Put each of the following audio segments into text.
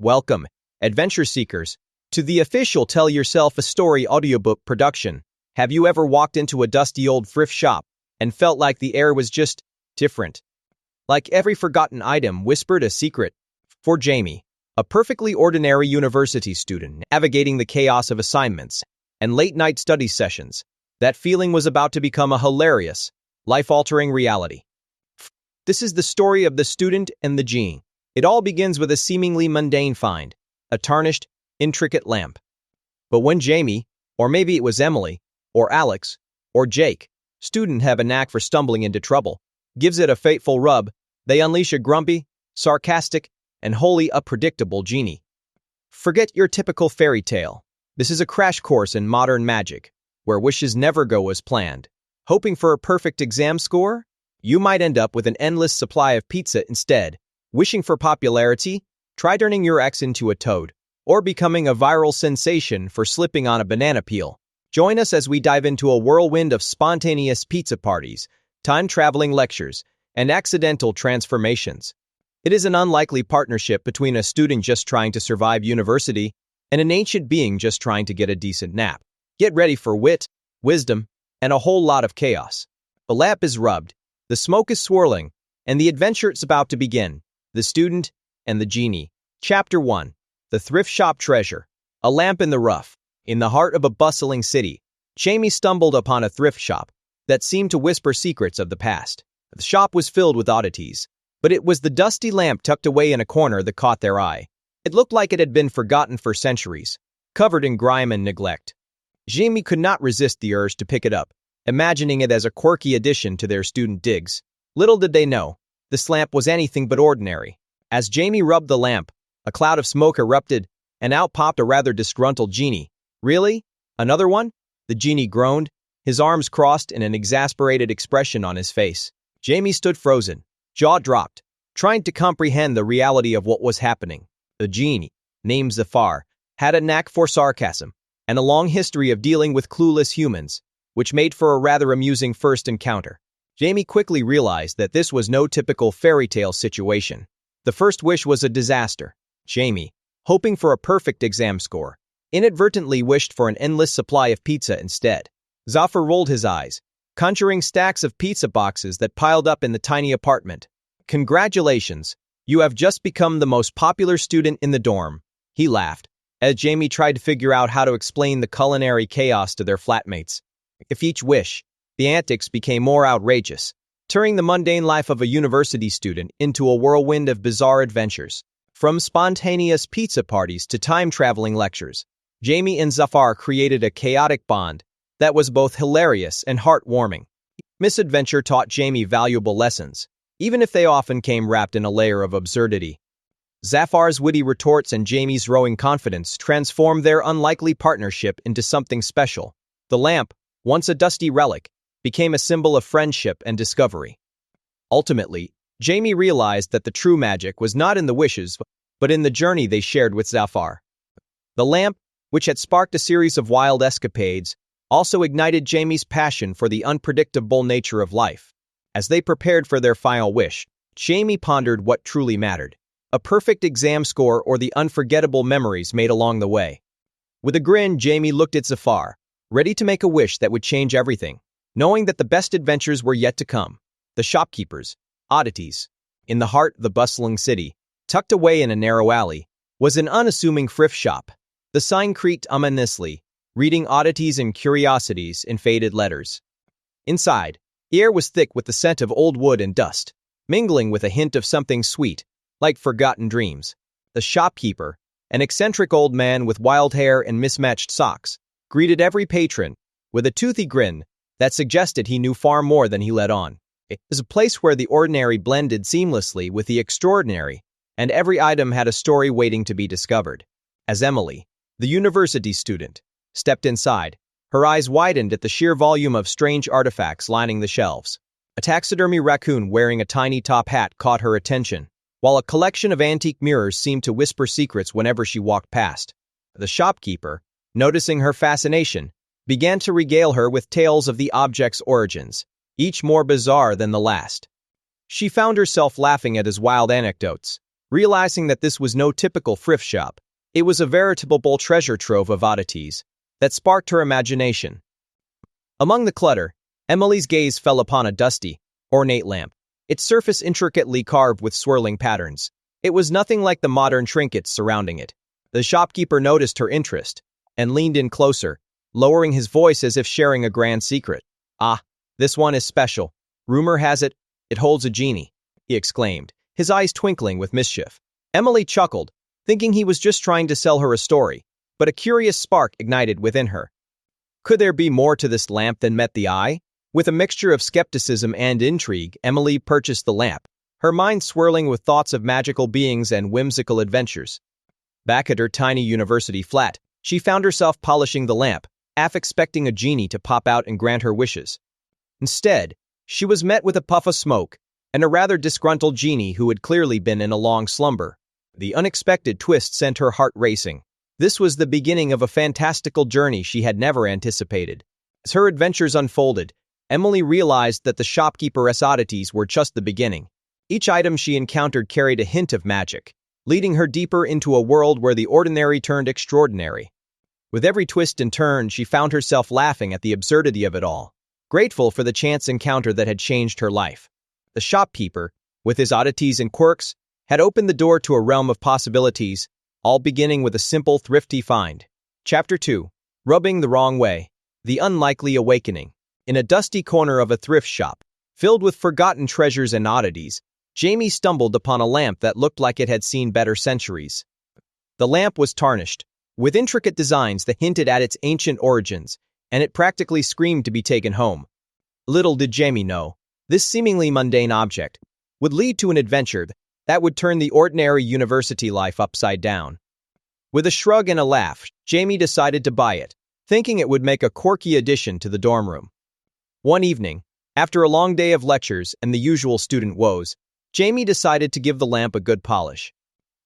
Welcome, adventure seekers, to the official Tell Yourself a Story audiobook production. Have you ever walked into a dusty old thrift shop and felt like the air was just different? Like every forgotten item whispered a secret? For Jamie, a perfectly ordinary university student navigating the chaos of assignments and late-night study sessions, that feeling was about to become a hilarious, life-altering reality. This is the story of the student and the genie. It all begins with a seemingly mundane find, a tarnished, intricate lamp. But when Jamie, or maybe it was Emily, or Alex, or Jake, student have a knack for stumbling into trouble, gives it a fateful rub, they unleash a grumpy, sarcastic, and wholly unpredictable genie. Forget your typical fairy tale. This is a crash course in modern magic, where wishes never go as planned. Hoping for a perfect exam score? You might end up with an endless supply of pizza instead. Wishing for popularity? Try turning your ex into a toad, or becoming a viral sensation for slipping on a banana peel. Join us as we dive into a whirlwind of spontaneous pizza parties, time-traveling lectures, and accidental transformations. It is an unlikely partnership between a student just trying to survive university and an ancient being just trying to get a decent nap. Get ready for wit, wisdom, and a whole lot of chaos. The lamp is rubbed, the smoke is swirling, and the adventure is about to begin. The Student and the Genie. Chapter 1. The Thrift Shop Treasure. A lamp in the rough. In the heart of a bustling city, Jamie stumbled upon a thrift shop that seemed to whisper secrets of the past. The shop was filled with oddities, but it was the dusty lamp tucked away in a corner that caught their eye. It looked like it had been forgotten for centuries, covered in grime and neglect. Jamie could not resist the urge to pick it up, imagining it as a quirky addition to their student digs. Little did they know, this lamp was anything but ordinary. As Jamie rubbed the lamp, a cloud of smoke erupted, and out popped a rather disgruntled genie. Really? Another one? The genie groaned, his arms crossed in an exasperated expression on his face. Jamie stood frozen, jaw dropped, trying to comprehend the reality of what was happening. The genie, named Zafar, had a knack for sarcasm, and a long history of dealing with clueless humans, which made for a rather amusing first encounter. Jamie quickly realized that this was no typical fairy tale situation. The first wish was a disaster. Jamie, hoping for a perfect exam score, inadvertently wished for an endless supply of pizza instead. Zafar rolled his eyes, conjuring stacks of pizza boxes that piled up in the tiny apartment. Congratulations, you have just become the most popular student in the dorm, he laughed, as Jamie tried to figure out how to explain the culinary chaos to their flatmates. If each wish, the antics became more outrageous, turning the mundane life of a university student into a whirlwind of bizarre adventures. From spontaneous pizza parties to time-traveling lectures, Jamie and Zafar created a chaotic bond that was both hilarious and heartwarming. Misadventure taught Jamie valuable lessons, even if they often came wrapped in a layer of absurdity. Zafar's witty retorts and Jamie's rowing confidence transformed their unlikely partnership into something special. The lamp, once a dusty relic, became a symbol of friendship and discovery. Ultimately, Jamie realized that the true magic was not in the wishes, but in the journey they shared with Zafar. The lamp, which had sparked a series of wild escapades, also ignited Jamie's passion for the unpredictable nature of life. As they prepared for their final wish, Jamie pondered what truly mattered: a perfect exam score or the unforgettable memories made along the way. With a grin, Jamie looked at Zafar, ready to make a wish that would change everything, knowing that the best adventures were yet to come. The shopkeepers, oddities. In the heart of the bustling city, tucked away in a narrow alley, was an unassuming thrift shop. The sign creaked ominously, reading oddities and curiosities in faded letters. Inside, the air was thick with the scent of old wood and dust, mingling with a hint of something sweet, like forgotten dreams. The shopkeeper, an eccentric old man with wild hair and mismatched socks, greeted every patron with a toothy grin that suggested he knew far more than he let on. It was a place where the ordinary blended seamlessly with the extraordinary, and every item had a story waiting to be discovered. As Emily, the university student, stepped inside, her eyes widened at the sheer volume of strange artifacts lining the shelves. A taxidermy raccoon wearing a tiny top hat caught her attention, while a collection of antique mirrors seemed to whisper secrets whenever she walked past. The shopkeeper, noticing her fascination, began to regale her with tales of the object's origins, each more bizarre than the last. She found herself laughing at his wild anecdotes, Realizing that this was no typical thrift shop, it was a veritable treasure trove of oddities that sparked her imagination. Among the clutter, Emily's gaze fell upon a dusty, ornate lamp, its surface intricately carved with swirling patterns. It was nothing like the modern trinkets surrounding it. The shopkeeper noticed her interest and leaned in closer, lowering his voice as if sharing a grand secret. "Ah, this one is special. Rumor has it, it holds a genie," he exclaimed, his eyes twinkling with mischief. Emily chuckled, thinking he was just trying to sell her a story, but a curious spark ignited within her. Could there be more to this lamp than met the eye? With a mixture of skepticism and intrigue, Emily purchased the lamp, her mind swirling with thoughts of magical beings and whimsical adventures. Back at her tiny university flat, she found herself polishing the lamp, half expecting a genie to pop out and grant her wishes. Instead, she was met with a puff of smoke and a rather disgruntled genie who had clearly been in a long slumber. The unexpected twist sent her heart racing. This was the beginning of a fantastical journey she had never anticipated. As her adventures unfolded, Emily realized that the shopkeeper's oddities were just the beginning. Each item she encountered carried a hint of magic, leading her deeper into a world where the ordinary turned extraordinary. With every twist and turn, she found herself laughing at the absurdity of it all, grateful for the chance encounter that had changed her life. The shopkeeper, with his oddities and quirks, had opened the door to a realm of possibilities, all beginning with a simple, thrifty find. Chapter 2. Rubbing the Wrong Way. The Unlikely Awakening. In a dusty corner of a thrift shop, filled with forgotten treasures and oddities, Jamie stumbled upon a lamp that looked like it had seen better centuries. The lamp was tarnished, with intricate designs that hinted at its ancient origins, and it practically screamed to be taken home. Little did Jamie know, this seemingly mundane object would lead to an adventure that would turn the ordinary university life upside down. With a shrug and a laugh, Jamie decided to buy it, thinking it would make a quirky addition to the dorm room. One evening, after a long day of lectures and the usual student woes, Jamie decided to give the lamp a good polish.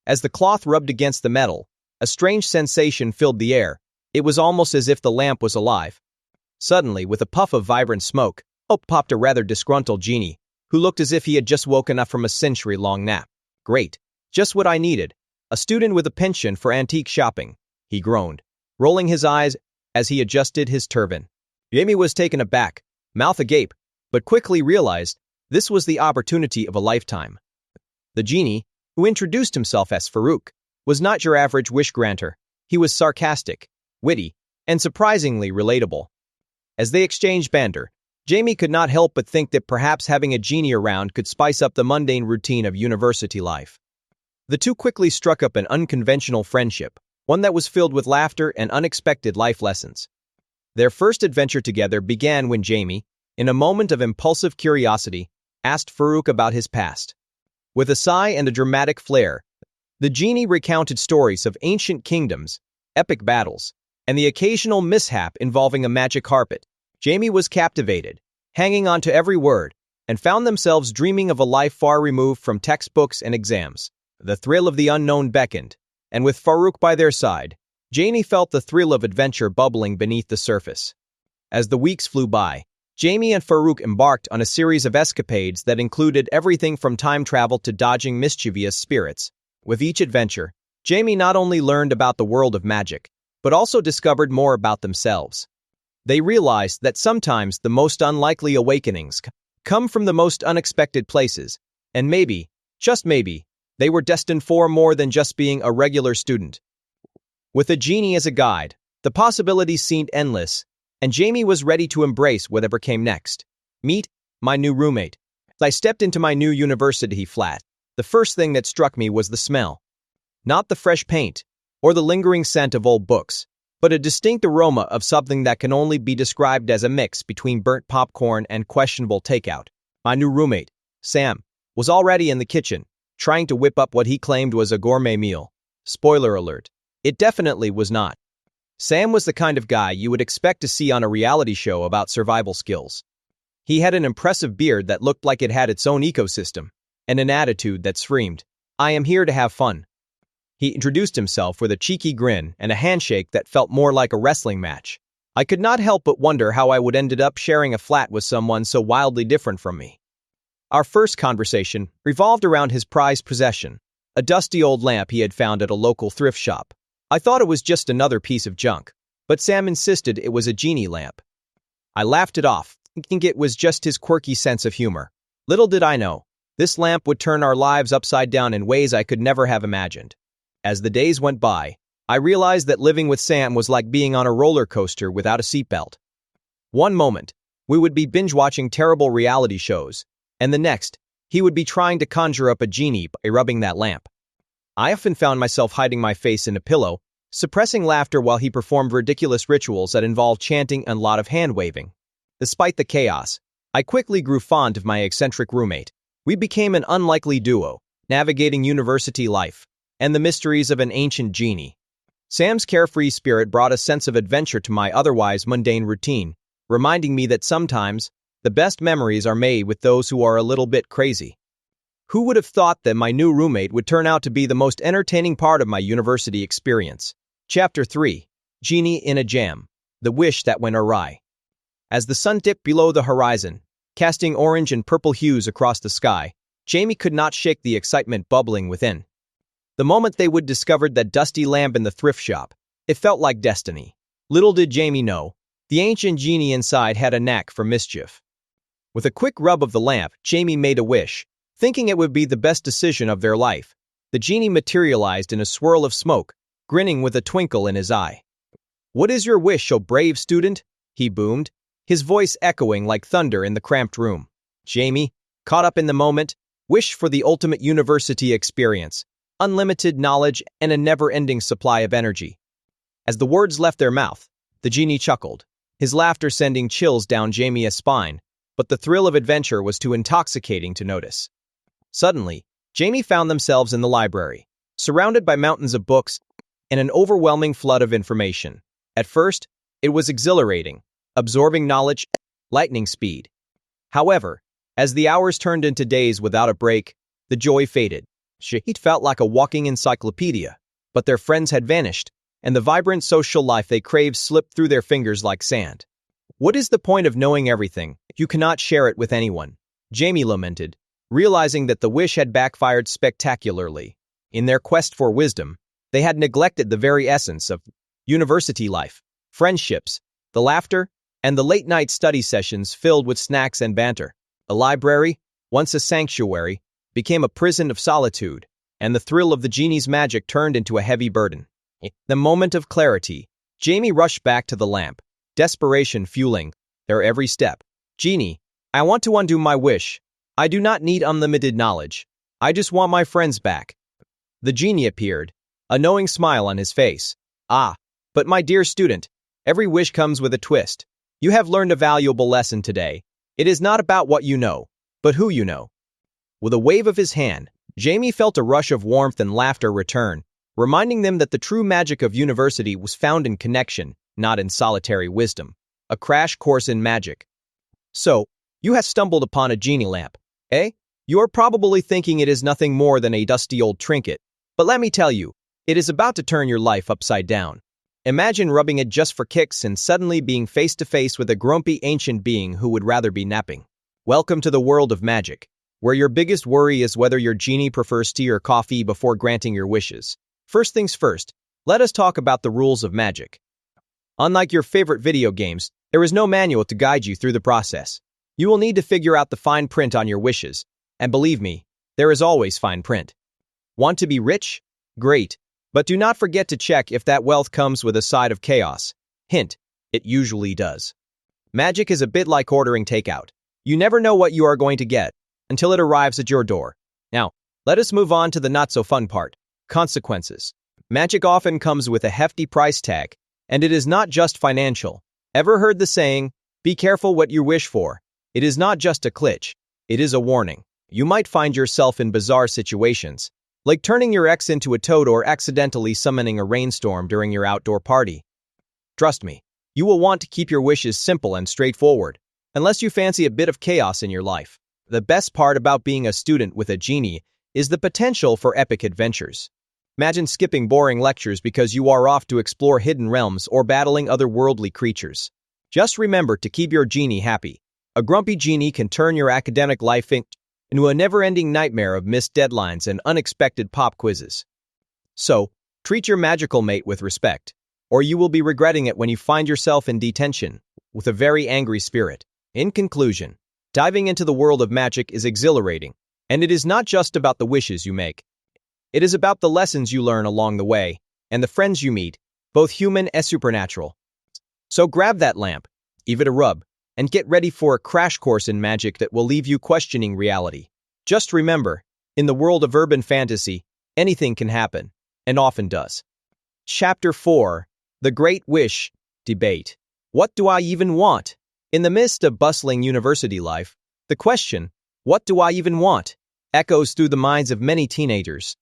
As the cloth rubbed against the metal, a strange sensation filled the air. It was almost as if the lamp was alive. Suddenly, with a puff of vibrant smoke, up popped a rather disgruntled genie, who looked as if he had just woken up from a century-long nap. "Great. Just what I needed. A student with a penchant for antique shopping," he groaned, rolling his eyes as he adjusted his turban. Jamie was taken aback, mouth agape, but quickly realized this was the opportunity of a lifetime. The genie, who introduced himself as Farouk, was not your average wish-granter. He was sarcastic, witty, and surprisingly relatable. As they exchanged banter, Jamie could not help but think that perhaps having a genie around could spice up the mundane routine of university life. The two quickly struck up an unconventional friendship, one that was filled with laughter and unexpected life lessons. Their first adventure together began when Jamie, in a moment of impulsive curiosity, asked Farouk about his past. With a sigh and a dramatic flair, the genie recounted stories of ancient kingdoms, epic battles, and the occasional mishap involving a magic carpet. Jamie was captivated, hanging on to every word, and found themselves dreaming of a life far removed from textbooks and exams. The thrill of the unknown beckoned, and with Farouk by their side, Jamie felt the thrill of adventure bubbling beneath the surface. As the weeks flew by, Jamie and Farouk embarked on a series of escapades that included everything from time travel to dodging mischievous spirits. With each adventure, Jamie not only learned about the world of magic, but also discovered more about themselves. They realized that sometimes the most unlikely awakenings come from the most unexpected places, and maybe, just maybe, they were destined for more than just being a regular student. With a genie as a guide, the possibilities seemed endless, and Jamie was ready to embrace whatever came next. Meet my new roommate. As I stepped into my new university flat, the first thing that struck me was the smell. Not the fresh paint, or the lingering scent of old books, but a distinct aroma of something that can only be described as a mix between burnt popcorn and questionable takeout. My new roommate, Sam, was already in the kitchen, trying to whip up what he claimed was a gourmet meal. Spoiler alert, it definitely was not. Sam was the kind of guy you would expect to see on a reality show about survival skills. He had an impressive beard that looked like it had its own ecosystem, and an attitude that screamed, "I am here to have fun." He introduced himself with a cheeky grin and a handshake that felt more like a wrestling match. I could not help but wonder how I would ended up sharing a flat with someone so wildly different from me. Our first conversation revolved around his prized possession, a dusty old lamp he had found at a local thrift shop. I thought it was just another piece of junk, but Sam insisted it was a Genie lamp. I laughed it off, thinking it was just his quirky sense of humor. Little did I know, this lamp would turn our lives upside down in ways I could never have imagined. As the days went by, I realized that living with Sam was like being on a roller coaster without a seatbelt. One moment, we would be binge-watching terrible reality shows, and the next, he would be trying to conjure up a genie by rubbing that lamp. I often found myself hiding my face in a pillow, suppressing laughter while he performed ridiculous rituals that involved chanting and a lot of hand-waving. Despite the chaos, I quickly grew fond of my eccentric roommate. We became an unlikely duo, navigating university life and the mysteries of an ancient genie. Sam's carefree spirit brought a sense of adventure to my otherwise mundane routine, reminding me that sometimes, the best memories are made with those who are a little bit crazy. Who would have thought that my new roommate would turn out to be the most entertaining part of my university experience? Chapter 3. Genie in a Jam. The Wish That Went Awry. As the sun dipped below the horizon, casting orange and purple hues across the sky, Jamie could not shake the excitement bubbling within. The moment they would discover that dusty lamp in the thrift shop, it felt like destiny. Little did Jamie know, the ancient genie inside had a knack for mischief. With a quick rub of the lamp, Jamie made a wish, thinking it would be the best decision of their life. The genie materialized in a swirl of smoke, grinning with a twinkle in his eye. "What is your wish, O brave student?" he boomed, his voice echoing like thunder in the cramped room. Jamie, caught up in the moment, wished for the ultimate university experience, unlimited knowledge, and a never-ending supply of energy. As the words left their mouth, the genie chuckled, his laughter sending chills down Jamie's spine, but the thrill of adventure was too intoxicating to notice. Suddenly, Jamie found themselves in the library, surrounded by mountains of books and an overwhelming flood of information. At first, it was exhilarating, absorbing knowledge at lightning speed. However, as the hours turned into days without a break, the joy faded. Shahid felt like a walking encyclopedia, but their friends had vanished, and the vibrant social life they craved slipped through their fingers like sand. "What is the point of knowing everything if you cannot share it with anyone?" Jamie lamented, realizing that the wish had backfired spectacularly. In their quest for wisdom, they had neglected the very essence of university life, friendships, the laughter, and the late-night study sessions filled with snacks and banter. A library, once a sanctuary, became a prison of solitude, and the thrill of the genie's magic turned into a heavy burden. In the moment of clarity, Jamie rushed back to the lamp, desperation fueling their every step. "Genie, I want to undo my wish. I do not need unlimited knowledge. I just want my friends back." The genie appeared, a knowing smile on his face. "Ah, but my dear student, every wish comes with a twist. You have learned a valuable lesson today. It is not about what you know, but who you know." With a wave of his hand, Jamie felt a rush of warmth and laughter return, reminding them that the true magic of university was found in connection, not in solitary wisdom. A crash course in magic. "So, you have stumbled upon a genie lamp, eh? You are probably thinking it is nothing more than a dusty old trinket, but let me tell you, it is about to turn your life upside down. Imagine rubbing it just for kicks and suddenly being face to face with a grumpy ancient being who would rather be napping. Welcome to the world of magic, where your biggest worry is whether your genie prefers tea or coffee before granting your wishes. First things first, let us talk about the rules of magic. Unlike your favorite video games, there is no manual to guide you through the process. You will need to figure out the fine print on your wishes, and believe me, there is always fine print. Want to be rich? Great, but do not forget to check if that wealth comes with a side of chaos. Hint, it usually does. Magic is a bit like ordering takeout. You never know what you are going to get until it arrives at your door. Now, let us move on to the not-so-fun part, consequences. Magic often comes with a hefty price tag, and it is not just financial. Ever heard the saying, "Be careful what you wish for"? It is not just a glitch, it is a warning. You might find yourself in bizarre situations, like turning your ex into a toad or accidentally summoning a rainstorm during your outdoor party. Trust me, you will want to keep your wishes simple and straightforward, unless you fancy a bit of chaos in your life. The best part about being a student with a genie is the potential for epic adventures. Imagine skipping boring lectures because you are off to explore hidden realms or battling otherworldly creatures. Just remember to keep your genie happy. A grumpy genie can turn your academic life into into a never-ending nightmare of missed deadlines and unexpected pop quizzes. So, treat your magical mate with respect, or you will be regretting it when you find yourself in detention with a very angry spirit. In conclusion, diving into the world of magic is exhilarating, and it is not just about the wishes you make. It is about the lessons you learn along the way, and the friends you meet, both human and supernatural. So grab that lamp, give it a rub, and get ready for a crash course in magic that will leave you questioning reality. Just remember, in the world of urban fantasy, anything can happen, and often does. Chapter 4: The Great Wish Debate. What do I even want? In the midst of bustling university life, the question, what do I even want, echoes through the minds of many teenagers.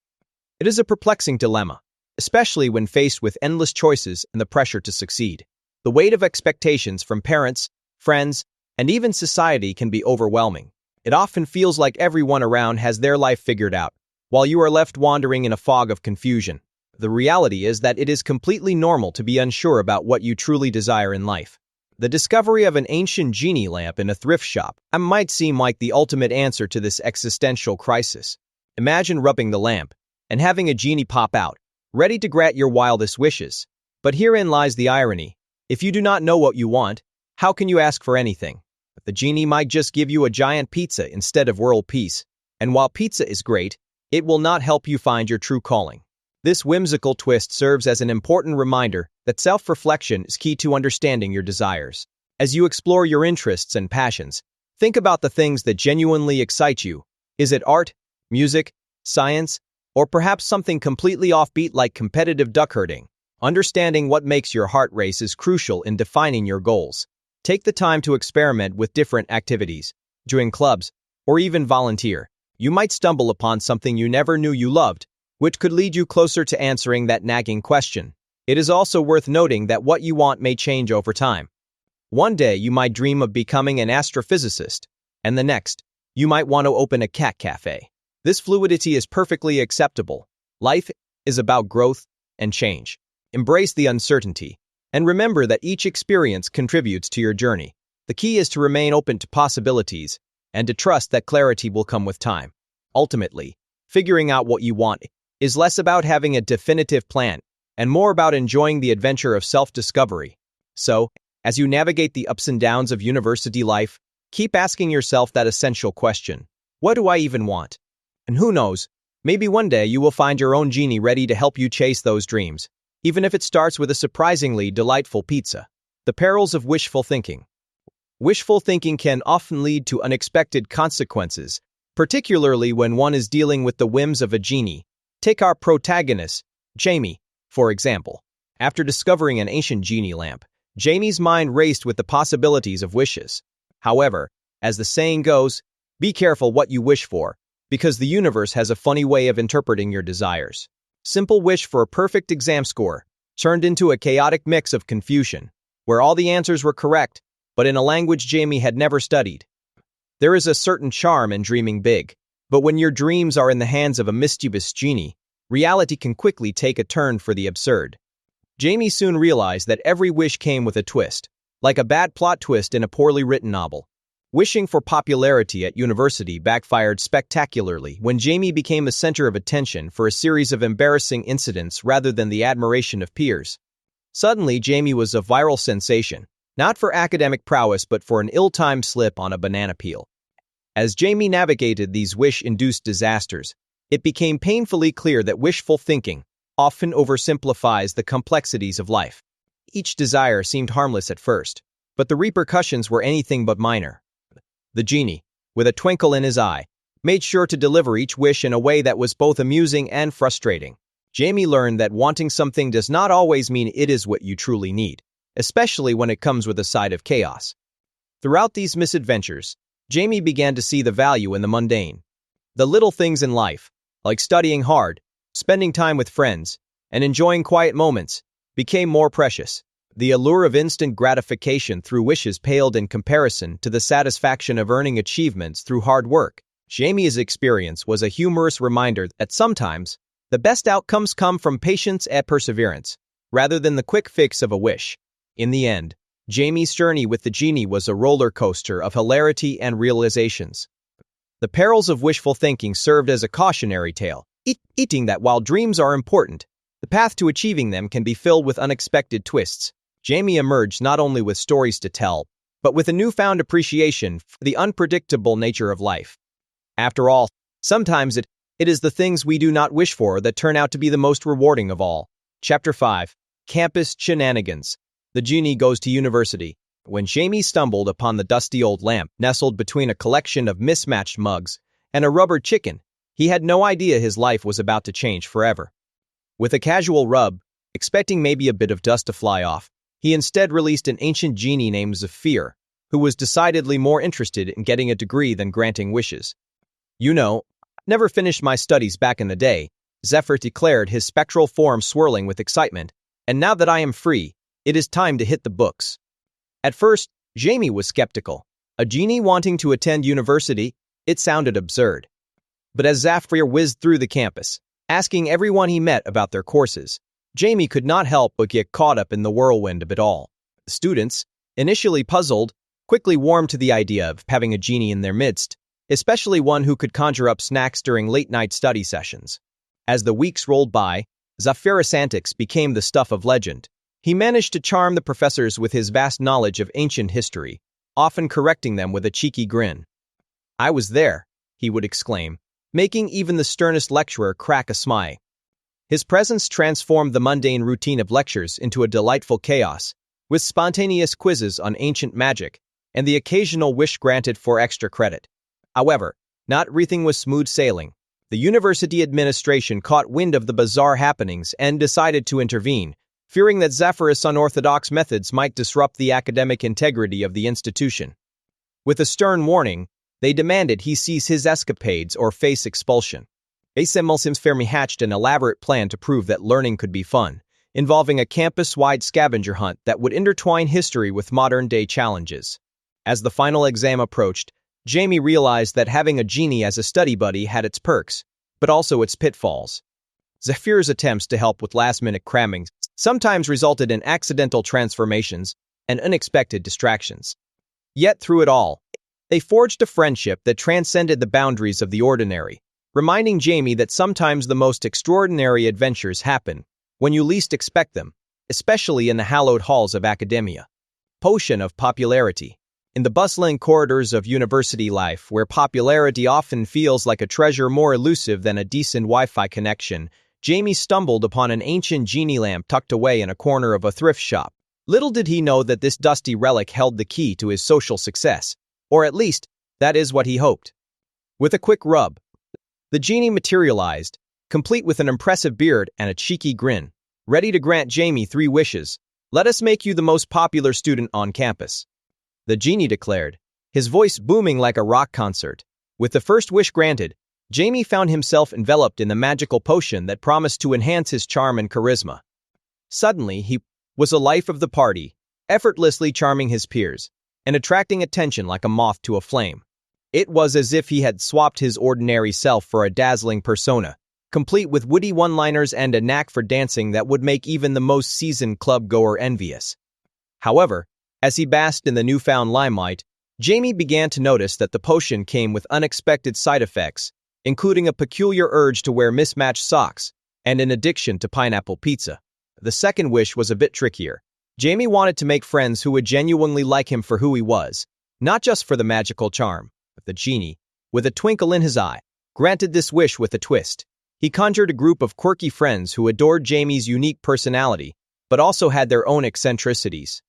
It is a perplexing dilemma, especially when faced with endless choices and the pressure to succeed. The weight of expectations from parents, friends, and even society can be overwhelming. It often feels like everyone around has their life figured out, while you are left wandering in a fog of confusion. The reality is that it is completely normal to be unsure about what you truly desire in life. The discovery of an ancient genie lamp in a thrift shop might seem like the ultimate answer to this existential crisis. Imagine rubbing the lamp and having a genie pop out, ready to grant your wildest wishes. But herein lies the irony. If you do not know what you want, how can you ask for anything? The genie might just give you a giant pizza instead of world peace, and while pizza is great, it will not help you find your true calling. This whimsical twist serves as an important reminder that self-reflection is key to understanding your desires. As you explore your interests and passions, think about the things that genuinely excite you. Is it art, music, science, or perhaps something completely offbeat like competitive duck herding? Understanding what makes your heart race is crucial in defining your goals. Take the time to experiment with different activities, join clubs, or even volunteer. You might stumble upon something you never knew you loved, which could lead you closer to answering that nagging question. It is also worth noting that what you want may change over time. One day you might dream of becoming an astrophysicist, and the next, you might want to open a cat cafe. This fluidity is perfectly acceptable. Life is about growth and change. Embrace the uncertainty, and remember that each experience contributes to your journey. The key is to remain open to possibilities, and to trust that clarity will come with time. Ultimately, figuring out what you want is less about having a definitive plan, and more about enjoying the adventure of self-discovery. So, as you navigate the ups and downs of university life, keep asking yourself that essential question: what do I even want? And who knows, maybe one day you will find your own genie ready to help you chase those dreams, even if it starts with a surprisingly delightful pizza. The perils of wishful thinking. Wishful thinking can often lead to unexpected consequences, particularly when one is dealing with the whims of a genie. Take our protagonist, Jamie, for example. After discovering an ancient genie lamp, Jamie's mind raced with the possibilities of wishes. However, as the saying goes, be careful what you wish for, because the universe has a funny way of interpreting your desires. Simple wish for a perfect exam score turned into a chaotic mix of confusion, where all the answers were correct, but in a language Jamie had never studied. There is a certain charm in dreaming big, but when your dreams are in the hands of a mischievous genie, reality can quickly take a turn for the absurd. Jamie soon realized that every wish came with a twist, like a bad plot twist in a poorly written novel. Wishing for popularity at university backfired spectacularly when Jamie became the center of attention for a series of embarrassing incidents rather than the admiration of peers. Suddenly, Jamie was a viral sensation, not for academic prowess but for an ill-timed slip on a banana peel. As Jamie navigated these wish-induced disasters, it became painfully clear that wishful thinking often oversimplifies the complexities of life. Each desire seemed harmless at first, but the repercussions were anything but minor. The genie, with a twinkle in his eye, made sure to deliver each wish in a way that was both amusing and frustrating. Jamie learned that wanting something does not always mean it is what you truly need, especially when it comes with a side of chaos. Throughout these misadventures, Jamie began to see the value in the mundane. The little things in life, like studying hard, spending time with friends, and enjoying quiet moments, became more precious. The allure of instant gratification through wishes paled in comparison to the satisfaction of earning achievements through hard work. Jamie's experience was a humorous reminder that sometimes the best outcomes come from patience and perseverance, rather than the quick fix of a wish. In the end, Jamie's journey with the genie was a roller coaster of hilarity and realizations. The perils of wishful thinking served as a cautionary tale, eating that while dreams are important, the path to achieving them can be filled with unexpected twists. Jamie emerged not only with stories to tell, but with a newfound appreciation for the unpredictable nature of life. After all, sometimes it is the things we do not wish for that turn out to be the most rewarding of all. Chapter 5. Campus Shenanigans. The Genie goes to university. When Jamie stumbled upon the dusty old lamp nestled between a collection of mismatched mugs and a rubber chicken, he had no idea his life was about to change forever. With a casual rub, expecting maybe a bit of dust to fly off, he instead released an ancient genie named Zafar, who was decidedly more interested in getting a degree than granting wishes. "You know, never finished my studies back in the day," Zafar declared, his spectral form swirling with excitement, "and now that I am free, it is time to hit the books." At first, Jamie was skeptical. A genie wanting to attend university? It sounded absurd. But as Zafar whizzed through the campus, asking everyone he met about their courses, Jamie could not help but get caught up in the whirlwind of it all. The students, initially puzzled, quickly warmed to the idea of having a genie in their midst, especially one who could conjure up snacks during late-night study sessions. As the weeks rolled by, Zafar's antics became the stuff of legend. He managed to charm the professors with his vast knowledge of ancient history, often correcting them with a cheeky grin. "I was there," he would exclaim, making even the sternest lecturer crack a smile. His presence transformed the mundane routine of lectures into a delightful chaos, with spontaneous quizzes on ancient magic and the occasional wish granted for extra credit. However, not everything was smooth sailing. The university administration caught wind of the bizarre happenings and decided to intervene, fearing that Zafar's unorthodox methods might disrupt the academic integrity of the institution. With a stern warning, they demanded he cease his escapades or face expulsion. Fermi hatched an elaborate plan to prove that learning could be fun, involving a campus-wide scavenger hunt that would intertwine history with modern-day challenges. As the final exam approached, Jamie realized that having a genie as a study buddy had its perks, but also its pitfalls. Zafar's attempts to help with last-minute cramming sometimes resulted in accidental transformations and unexpected distractions. Yet through it all, they forged a friendship that transcended the boundaries of the ordinary, reminding Jamie that sometimes the most extraordinary adventures happen when you least expect them, especially in the hallowed halls of academia. Potion of popularity. In the bustling corridors of university life, where popularity often feels like a treasure more elusive than a decent Wi-Fi connection, Jamie stumbled upon an ancient genie lamp tucked away in a corner of a thrift shop. Little did he know that this dusty relic held the key to his social success, or at least, that is what he hoped. With a quick rub, the genie materialized, complete with an impressive beard and a cheeky grin, ready to grant Jamie 3 wishes. "Let us make you the most popular student on campus," the genie declared, his voice booming like a rock concert. With the first wish granted, Jamie found himself enveloped in the magical potion that promised to enhance his charm and charisma. Suddenly, he was the life of the party, effortlessly charming his peers and attracting attention like a moth to a flame. It was as if he had swapped his ordinary self for a dazzling persona, complete with witty one-liners and a knack for dancing that would make even the most seasoned club-goer envious. However, as he basked in the newfound limelight, Jamie began to notice that the potion came with unexpected side effects, including a peculiar urge to wear mismatched socks and an addiction to pineapple pizza. The second wish was a bit trickier. Jamie wanted to make friends who would genuinely like him for who he was, not just for the magical charm. The genie, with a twinkle in his eye, granted this wish with a twist. He conjured a group of quirky friends who adored Jamie's unique personality, but also had their own eccentricities.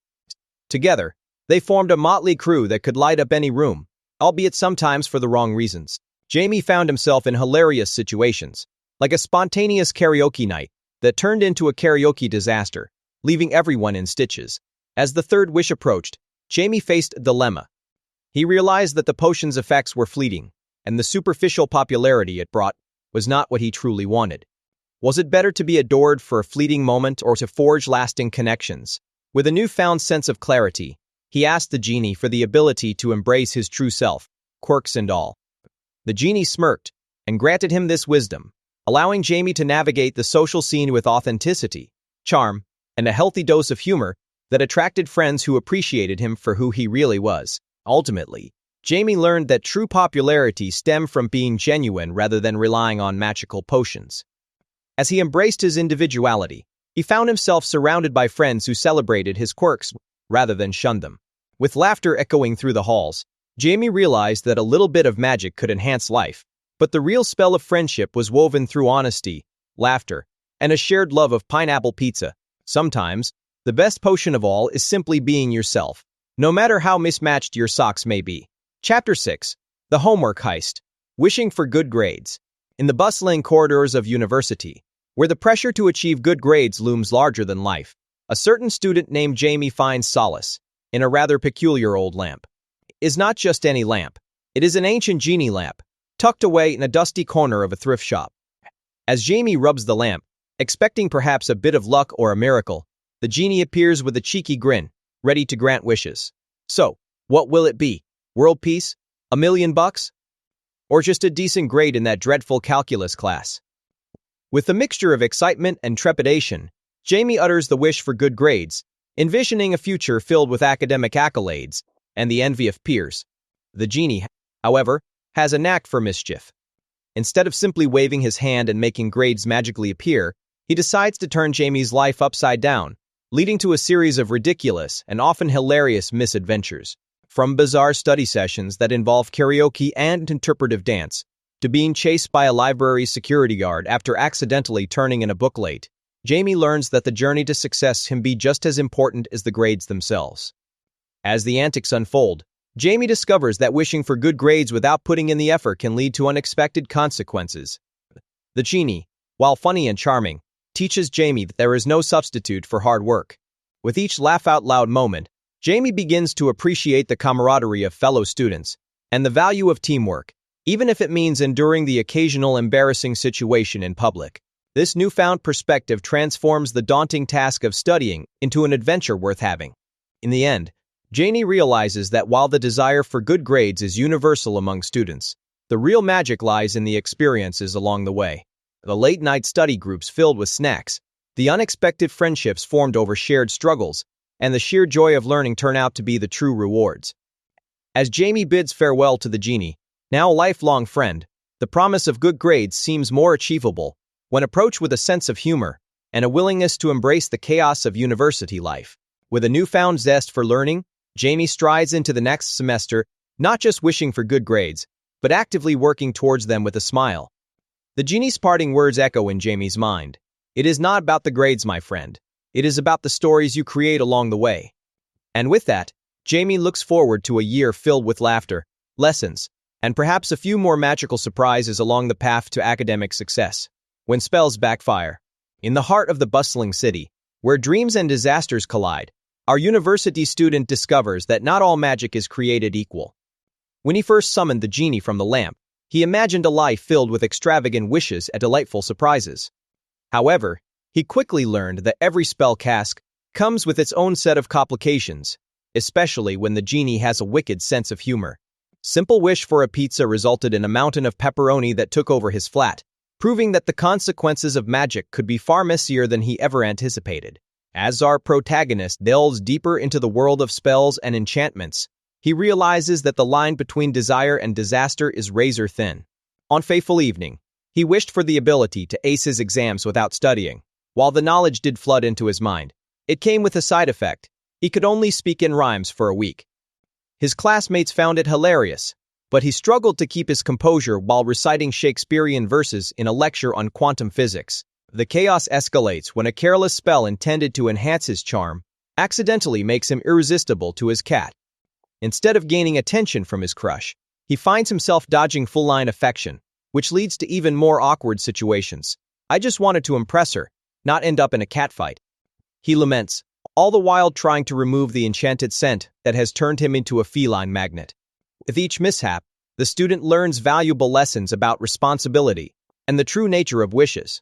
Together, they formed a motley crew that could light up any room, albeit sometimes for the wrong reasons. Jamie found himself in hilarious situations, like a spontaneous karaoke night that turned into a karaoke disaster, leaving everyone in stitches. As the third wish approached, Jamie faced a dilemma. He realized that the potion's effects were fleeting, and the superficial popularity it brought was not what he truly wanted. Was it better to be adored for a fleeting moment or to forge lasting connections? With a newfound sense of clarity, he asked the genie for the ability to embrace his true self, quirks and all. The genie smirked and granted him this wisdom, allowing Jamie to navigate the social scene with authenticity, charm, and a healthy dose of humor that attracted friends who appreciated him for who he really was. Ultimately, Jamie learned that true popularity stemmed from being genuine rather than relying on magical potions. As he embraced his individuality, he found himself surrounded by friends who celebrated his quirks rather than shunned them. With laughter echoing through the halls, Jamie realized that a little bit of magic could enhance life, but the real spell of friendship was woven through honesty, laughter, and a shared love of pineapple pizza. Sometimes, the best potion of all is simply being yourself, no matter how mismatched your socks may be. Chapter 6. The Homework Heist. Wishing for Good Grades. In the bustling corridors of university, where the pressure to achieve good grades looms larger than life, a certain student named Jamie finds solace in a rather peculiar old lamp. It is not just any lamp. It is an ancient Genie lamp, tucked away in a dusty corner of a thrift shop. As Jamie rubs the lamp, expecting perhaps a bit of luck or a miracle, the genie appears with a cheeky grin, ready to grant wishes. So, what will it be? World peace? $1,000,000? Or just a decent grade in that dreadful calculus class? With a mixture of excitement and trepidation, Jamie utters the wish for good grades, envisioning a future filled with academic accolades and the envy of peers. The genie, however, has a knack for mischief. Instead of simply waving his hand and making grades magically appear, he decides to turn Jamie's life upside down, leading to a series of ridiculous and often hilarious misadventures. From bizarre study sessions that involve karaoke and interpretive dance, to being chased by a library security guard after accidentally turning in a book late, Jamie learns that the journey to success can be just as important as the grades themselves. As the antics unfold, Jamie discovers that wishing for good grades without putting in the effort can lead to unexpected consequences. The genie, while funny and charming, teaches Jamie that there is no substitute for hard work. With each laugh-out-loud moment, Jamie begins to appreciate the camaraderie of fellow students and the value of teamwork, even if it means enduring the occasional embarrassing situation in public. This newfound perspective transforms the daunting task of studying into an adventure worth having. In the end, Jamie realizes that while the desire for good grades is universal among students, the real magic lies in the experiences along the way. The late-night study groups filled with snacks, the unexpected friendships formed over shared struggles, and the sheer joy of learning turn out to be the true rewards. As Jamie bids farewell to the genie, now a lifelong friend, the promise of good grades seems more achievable when approached with a sense of humor and a willingness to embrace the chaos of university life. With a newfound zest for learning, Jamie strides into the next semester, not just wishing for good grades, but actively working towards them with a smile. The genie's parting words echo in Jamie's mind. It is not about the grades, my friend. It is about the stories you create along the way. And with that, Jamie looks forward to a year filled with laughter, lessons, and perhaps a few more magical surprises along the path to academic success. When spells backfire. In the heart of the bustling city, where dreams and disasters collide, our university student discovers that not all magic is created equal. When he first summoned the genie from the lamp, he imagined a life filled with extravagant wishes and delightful surprises. However, he quickly learned that every spell cast comes with its own set of complications, especially when the genie has a wicked sense of humor. Simple wish for a pizza resulted in a mountain of pepperoni that took over his flat, proving that the consequences of magic could be far messier than he ever anticipated. As our protagonist delves deeper into the world of spells and enchantments, he realizes that the line between desire and disaster is razor thin. On fateful evening, he wished for the ability to ace his exams without studying. While the knowledge did flood into his mind, it came with a side effect. He could only speak in rhymes for a week. His classmates found it hilarious, but he struggled to keep his composure while reciting Shakespearean verses in a lecture on quantum physics. The chaos escalates when a careless spell intended to enhance his charm accidentally makes him irresistible to his cat. Instead of gaining attention from his crush, he finds himself dodging full-line affection, which leads to even more awkward situations. I just wanted to impress her, not end up in a catfight. He laments, all the while trying to remove the enchanted scent that has turned him into a feline magnet. With each mishap, the student learns valuable lessons about responsibility and the true nature of wishes.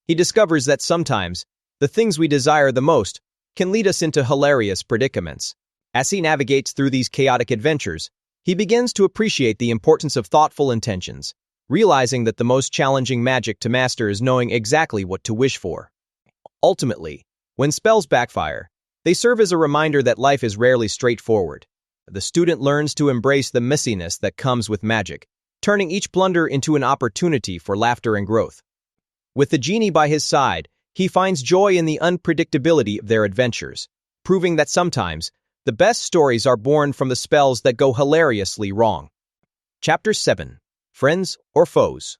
He discovers that sometimes, the things we desire the most can lead us into hilarious predicaments. As he navigates through these chaotic adventures, he begins to appreciate the importance of thoughtful intentions, realizing that the most challenging magic to master is knowing exactly what to wish for. Ultimately, when spells backfire, they serve as a reminder that life is rarely straightforward. the student learns to embrace the messiness that comes with magic, turning each blunder into an opportunity for laughter and growth. With the genie by his side, he finds joy in the unpredictability of their adventures, proving that sometimes the best stories are born from the spells that go hilariously wrong. Chapter 7. Friends or Foes?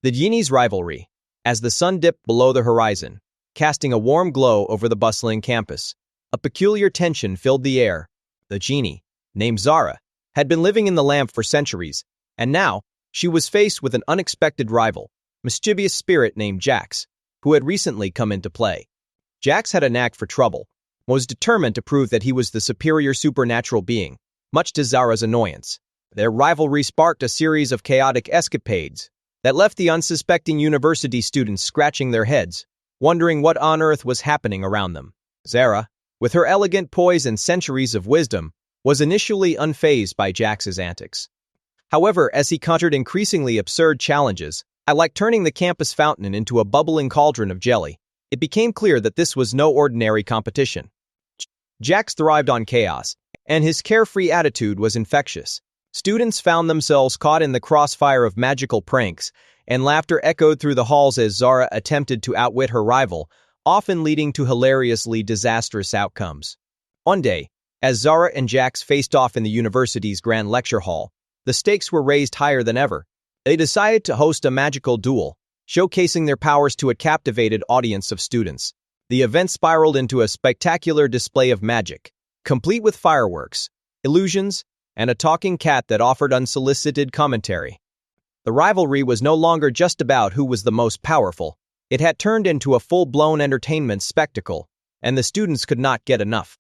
The genie's rivalry. As the sun dipped below the horizon, casting a warm glow over the bustling campus, a peculiar tension filled the air. The genie, named Zara, had been living in the lamp for centuries, and now she was faced with an unexpected rival, mischievous spirit named Jax, who had recently come into play. Jax had a knack for trouble, was determined to prove that he was the superior supernatural being, much to Zara's annoyance. Their rivalry sparked a series of chaotic escapades that left the unsuspecting university students scratching their heads, wondering what on earth was happening around them. Zara, with her elegant poise and centuries of wisdom, was initially unfazed by Jax's antics. However, as he conquered increasingly absurd challenges, like turning the campus fountain into a bubbling cauldron of jelly, it became clear that this was no ordinary competition. Jax thrived on chaos, and his carefree attitude was infectious. Students found themselves caught in the crossfire of magical pranks, and laughter echoed through the halls as Zara attempted to outwit her rival, often leading to hilariously disastrous outcomes. One day, as Zara and Jax faced off in the university's grand lecture hall, the stakes were raised higher than ever. They decided to host a magical duel, showcasing their powers to a captivated audience of students. The event spiraled into a spectacular display of magic, complete with fireworks, illusions, and a talking cat that offered unsolicited commentary. The rivalry was no longer just about who was the most powerful. It had turned into a full-blown entertainment spectacle, and the students could not get enough.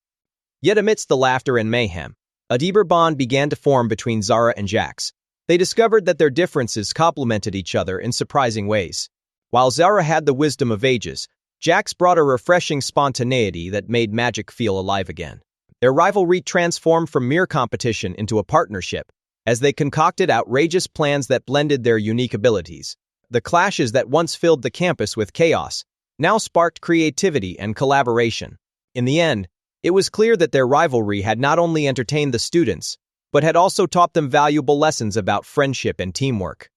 Yet amidst the laughter and mayhem, a deeper bond began to form between Zara and Jax. They discovered that their differences complemented each other in surprising ways. While Zara had the wisdom of ages, Jax brought a refreshing spontaneity that made magic feel alive again. Their rivalry transformed from mere competition into a partnership, as they concocted outrageous plans that blended their unique abilities. The clashes that once filled the campus with chaos now sparked creativity and collaboration. In the end, it was clear that their rivalry had not only entertained the students, but had also taught them valuable lessons about friendship and teamwork.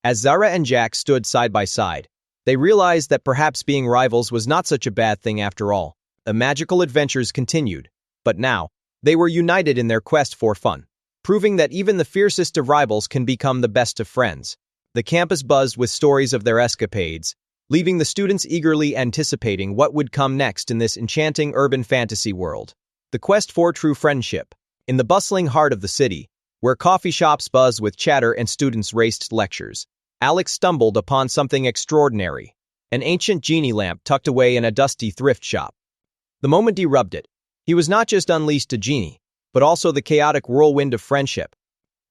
As Zara and Jax stood side by side, they realized that perhaps being rivals was not such a bad thing after all. The magical adventures continued, but now, they were united in their quest for fun, proving that even the fiercest of rivals can become the best of friends. The campus buzzed with stories of their escapades, leaving the students eagerly anticipating what would come next in this enchanting urban fantasy world. The quest for true friendship. In the bustling heart of the city, where coffee shops buzzed with chatter and students raced lectures, Alex stumbled upon something extraordinary, an ancient genie lamp tucked away in a dusty thrift shop. The moment he rubbed it, he was not just unleashed a genie, but also the chaotic whirlwind of friendship.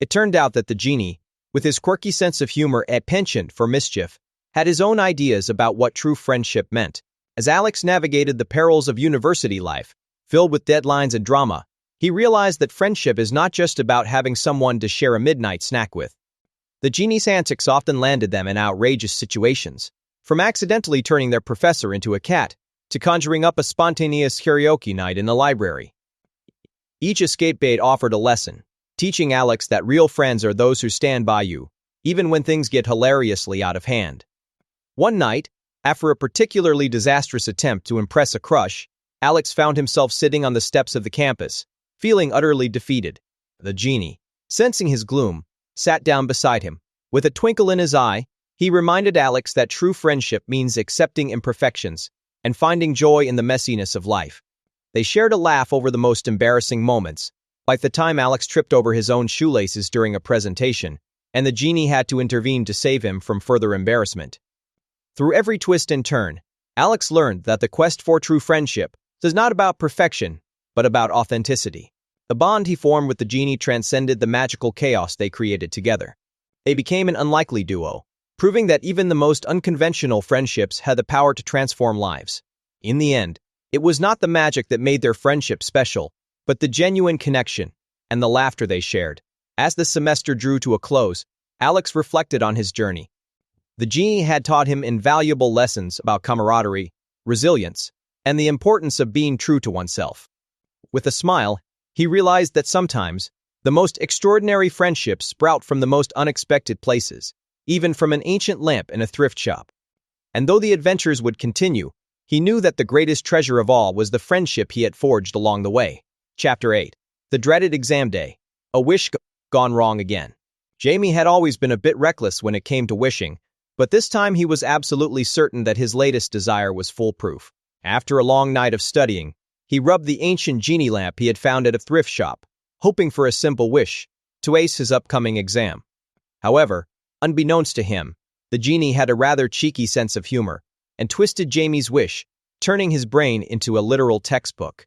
It turned out that the genie, with his quirky sense of humor and penchant for mischief, had his own ideas about what true friendship meant. As Alex navigated the perils of university life, filled with deadlines and drama, he realized that friendship is not just about having someone to share a midnight snack with. The genie's antics often landed them in outrageous situations, from accidentally turning their professor into a cat, to conjuring up a spontaneous karaoke night in the library. Each escapade offered a lesson, teaching Alex that real friends are those who stand by you, even when things get hilariously out of hand. One night, after a particularly disastrous attempt to impress a crush, Alex found himself sitting on the steps of the campus, feeling utterly defeated. The genie, sensing his gloom, sat down beside him. With a twinkle in his eye, he reminded Alex that true friendship means accepting imperfections and finding joy in the messiness of life. They shared a laugh over the most embarrassing moments, like the time Alex tripped over his own shoelaces during a presentation, and the genie had to intervene to save him from further embarrassment. Through every twist and turn, Alex learned that the quest for true friendship is not about perfection, but about authenticity. The bond he formed with the genie transcended the magical chaos they created together. They became an unlikely duo, proving that even the most unconventional friendships had the power to transform lives. In the end, it was not the magic that made their friendship special, but the genuine connection and the laughter they shared. As the semester drew to a close, Alex reflected on his journey. The genie had taught him invaluable lessons about camaraderie, resilience, and the importance of being true to oneself. With a smile, He realized that sometimes, the most extraordinary friendships sprout from the most unexpected places, even from an ancient lamp in a thrift shop. And though the adventures would continue, he knew that the greatest treasure of all was the friendship he had forged along the way. Chapter 8. The dreaded exam day. A wish gone wrong again. Jamie had always been a bit reckless when it came to wishing, but this time he was absolutely certain that his latest desire was foolproof. After a long night of studying, he rubbed the ancient genie lamp he had found at a thrift shop, hoping for a simple wish to ace his upcoming exam. However, unbeknownst to him, the genie had a rather cheeky sense of humor and twisted Jamie's wish, turning his brain into a literal textbook.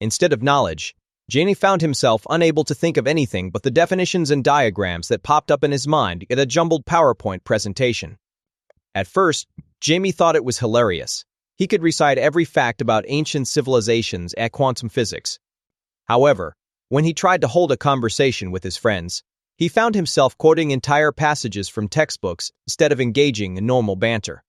Instead of knowledge, Jamie found himself unable to think of anything but the definitions and diagrams that popped up in his mind in a jumbled PowerPoint presentation. At first, Jamie thought it was hilarious. He could recite every fact about ancient civilizations and quantum physics. However, when he tried to hold a conversation with his friends, he found himself quoting entire passages from textbooks instead of engaging in normal banter.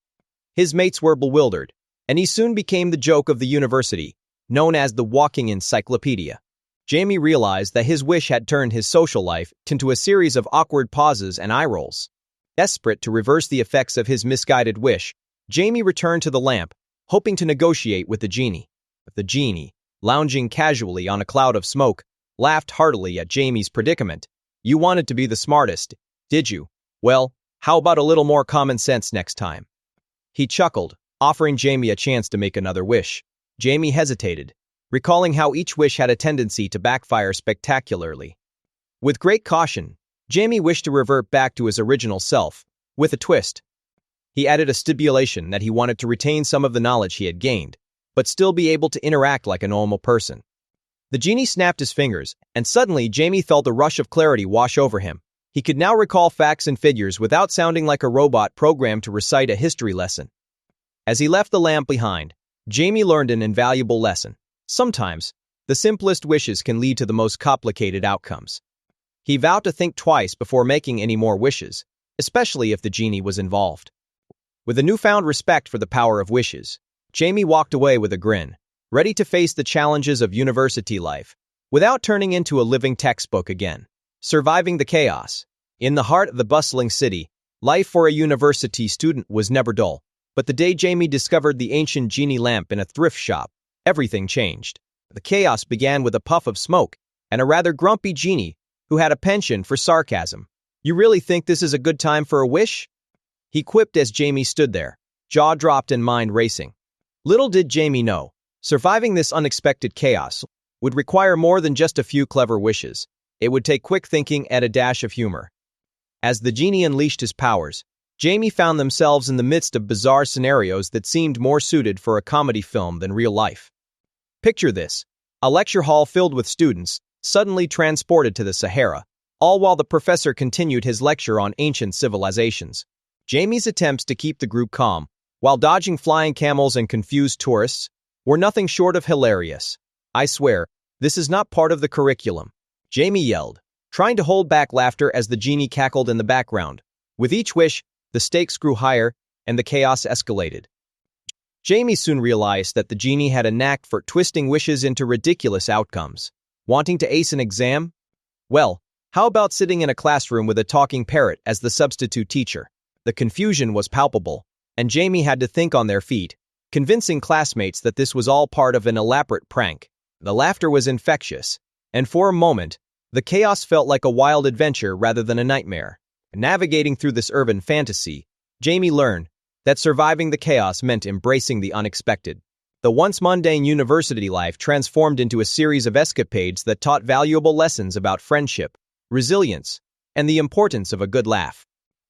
His mates were bewildered, and he soon became the joke of the university, known as the walking encyclopedia. Jamie realized that his wish had turned his social life into a series of awkward pauses and eye rolls. Desperate to reverse the effects of his misguided wish, Jamie returned to the lamp, hoping to negotiate with the genie. But the genie, lounging casually on a cloud of smoke, laughed heartily at Jamie's predicament. "You wanted to be the smartest, did you? Well, how about a little more common sense next time?" He chuckled, offering Jamie a chance to make another wish. Jamie hesitated, recalling how each wish had a tendency to backfire spectacularly. With great caution, Jamie wished to revert back to his original self, with a twist. He added a stipulation that he wanted to retain some of the knowledge he had gained, but still be able to interact like a normal person. The genie snapped his fingers, and suddenly Jamie felt a rush of clarity wash over him. He could now recall facts and figures without sounding like a robot programmed to recite a history lesson. As he left the lamp behind, Jamie learned an invaluable lesson. Sometimes, the simplest wishes can lead to the most complicated outcomes. He vowed to think twice before making any more wishes, especially if the genie was involved. With a newfound respect for the power of wishes, Jamie walked away with a grin, ready to face the challenges of university life, without turning into a living textbook again. Surviving the chaos. In the heart of the bustling city, life for a university student was never dull. But the day Jamie discovered the ancient genie lamp in a thrift shop, everything changed. The chaos began with a puff of smoke and a rather grumpy genie who had a penchant for sarcasm. "You really think this is a good time for a wish?" he quipped as Jamie stood there, jaw dropped and mind racing. Little did Jamie know, surviving this unexpected chaos would require more than just a few clever wishes. It would take quick thinking and a dash of humor. As the genie unleashed his powers, Jamie found themselves in the midst of bizarre scenarios that seemed more suited for a comedy film than real life. Picture this: a lecture hall filled with students, suddenly transported to the Sahara, all while the professor continued his lecture on ancient civilizations. Jamie's attempts to keep the group calm, while dodging flying camels and confused tourists, were nothing short of hilarious. "I swear, this is not part of the curriculum," Jamie yelled, trying to hold back laughter as the genie cackled in the background. With each wish, the stakes grew higher, and the chaos escalated. Jamie soon realized that the genie had a knack for twisting wishes into ridiculous outcomes. Wanting to ace an exam? Well, how about sitting in a classroom with a talking parrot as the substitute teacher? The confusion was palpable, and Jamie had to think on their feet, convincing classmates that this was all part of an elaborate prank. The laughter was infectious, and for a moment, the chaos felt like a wild adventure rather than a nightmare. Navigating through this urban fantasy, Jamie learned that surviving the chaos meant embracing the unexpected. The once mundane university life transformed into a series of escapades that taught valuable lessons about friendship, resilience, and the importance of a good laugh.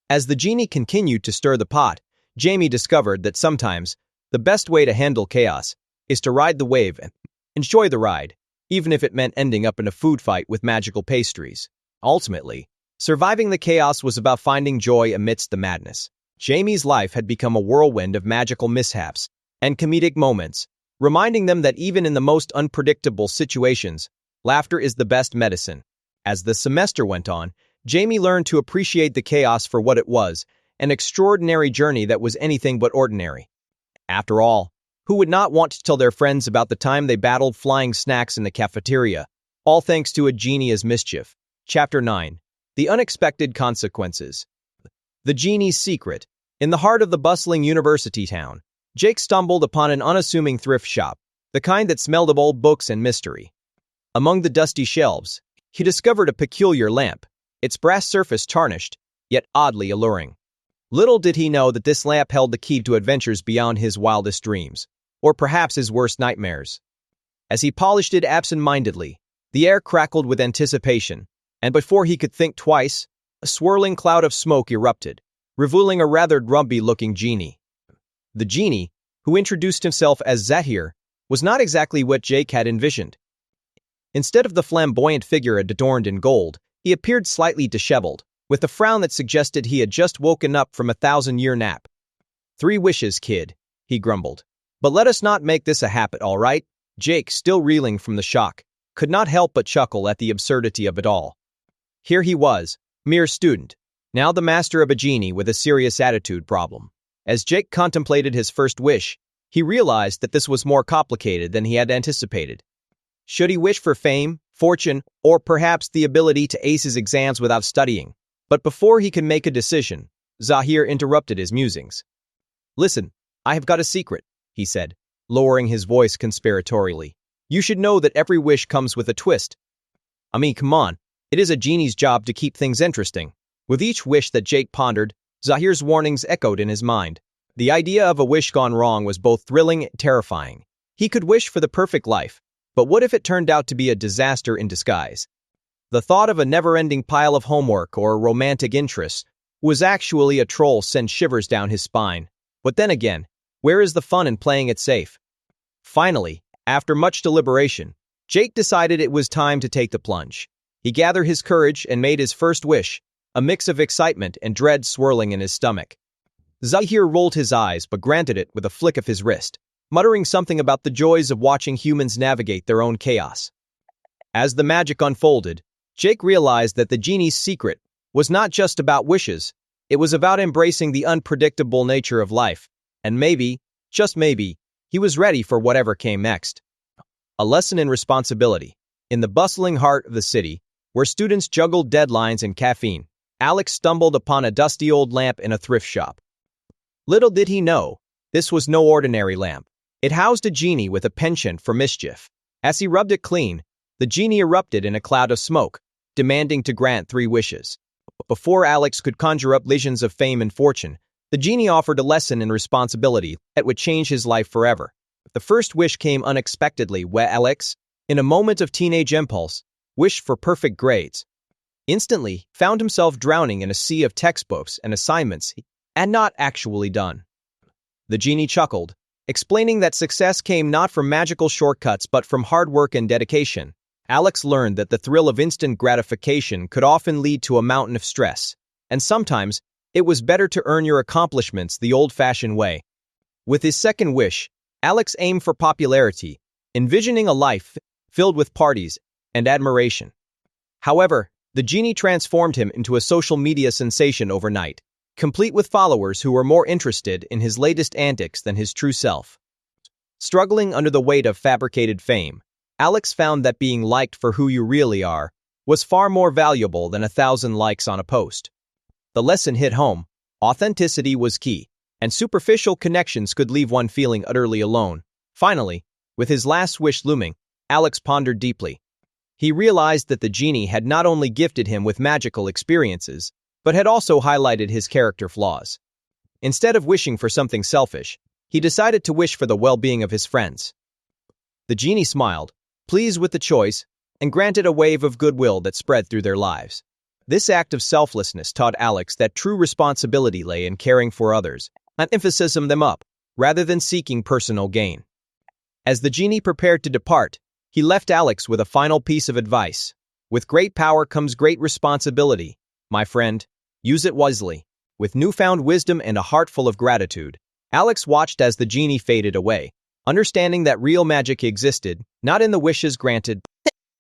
As the genie continued to stir the pot, Jamie discovered that sometimes the best way to handle chaos is to ride the wave and enjoy the ride, even if it meant ending up in a food fight with magical pastries. Ultimately, surviving the chaos was about finding joy amidst the madness. Jamie's life had become a whirlwind of magical mishaps and comedic moments, reminding them that even in the most unpredictable situations, laughter is the best medicine. As the semester went on, Jamie learned to appreciate the chaos for what it was, an extraordinary journey that was anything but ordinary. After all, who would not want to tell their friends about the time they battled flying snacks in the cafeteria, all thanks to a genie as mischief. Chapter 9. The Unexpected Consequences. The Genie's Secret. In the heart of the bustling university town, Jake stumbled upon an unassuming thrift shop, the kind that smelled of old books and mystery. Among the dusty shelves, he discovered a peculiar lamp, its brass surface tarnished, yet oddly alluring. Little did he know that this lamp held the key to adventures beyond his wildest dreams, or perhaps his worst nightmares. As he polished it absent-mindedly, the air crackled with anticipation, and before he could think twice, a swirling cloud of smoke erupted, revealing a rather grumpy-looking genie. The genie, who introduced himself as Zafar, was not exactly what Jake had envisioned. Instead of the flamboyant figure adorned in gold, he appeared slightly disheveled, with a frown that suggested he had just woken up from a 1,000-year nap. 3 wishes, kid, he grumbled. But let us not make this a habit, all right? Jake, still reeling from the shock, could not help but chuckle at the absurdity of it all. Here he was, mere student, now the master of a genie with a serious attitude problem. As Jake contemplated his first wish, he realized that this was more complicated than he had anticipated. Should he wish for fame, fortune, or perhaps the ability to ace his exams without studying? But before he could make a decision, Zahir interrupted his musings. Listen, I have got a secret, he said, lowering his voice conspiratorially. You should know that every wish comes with a twist. I mean, come on, it is a genie's job to keep things interesting. With each wish that Jake pondered, Zahir's warnings echoed in his mind. The idea of a wish gone wrong was both thrilling and terrifying. He could wish for the perfect life, but what if it turned out to be a disaster in disguise? The thought of a never-ending pile of homework or romantic interests was actually a troll sent shivers down his spine. But then again, where is the fun in playing it safe? Finally, after much deliberation, Jake decided it was time to take the plunge. He gathered his courage and made his first wish, a mix of excitement and dread swirling in his stomach. Zahir rolled his eyes but granted it with a flick of his wrist, muttering something about the joys of watching humans navigate their own chaos. As the magic unfolded, Jake realized that the genie's secret was not just about wishes, it was about embracing the unpredictable nature of life, and maybe, just maybe, he was ready for whatever came next. A lesson in responsibility. In the bustling heart of the city, where students juggled deadlines and caffeine, Alex stumbled upon a dusty old lamp in a thrift shop. Little did he know, this was no ordinary lamp. It housed a genie with a penchant for mischief. As he rubbed it clean, the genie erupted in a cloud of smoke, demanding to grant 3 wishes. Before Alex could conjure up visions of fame and fortune, the genie offered a lesson in responsibility that would change his life forever. The first wish came unexpectedly when Alex, in a moment of teenage impulse, wished for perfect grades. Instantly, found himself drowning in a sea of textbooks and assignments he had not actually done. The genie chuckled, explaining that success came not from magical shortcuts but from hard work and dedication. Alex learned that the thrill of instant gratification could often lead to a mountain of stress, and sometimes it was better to earn your accomplishments the old-fashioned way. With his second wish, Alex aimed for popularity, envisioning a life filled with parties and admiration. However, the genie transformed him into a social media sensation overnight, complete with followers who were more interested in his latest antics than his true self. Struggling under the weight of fabricated fame, Alex found that being liked for who you really are was far more valuable than 1,000 likes on a post. The lesson hit home. Authenticity was key, and superficial connections could leave one feeling utterly alone. Finally, with his last wish looming, Alex pondered deeply. He realized that the genie had not only gifted him with magical experiences, but had also highlighted his character flaws. Instead of wishing for something selfish, he decided to wish for the well-being of his friends. The genie smiled, pleased with the choice, and granted a wave of goodwill that spread through their lives. This act of selflessness taught Alex that true responsibility lay in caring for others, and emphasizing them up, rather than seeking personal gain. As the genie prepared to depart, he left Alex with a final piece of advice. With great power comes great responsibility, my friend. Use it wisely. With newfound wisdom and a heart full of gratitude, Alex watched as the genie faded away, understanding that real magic existed, not in the wishes granted,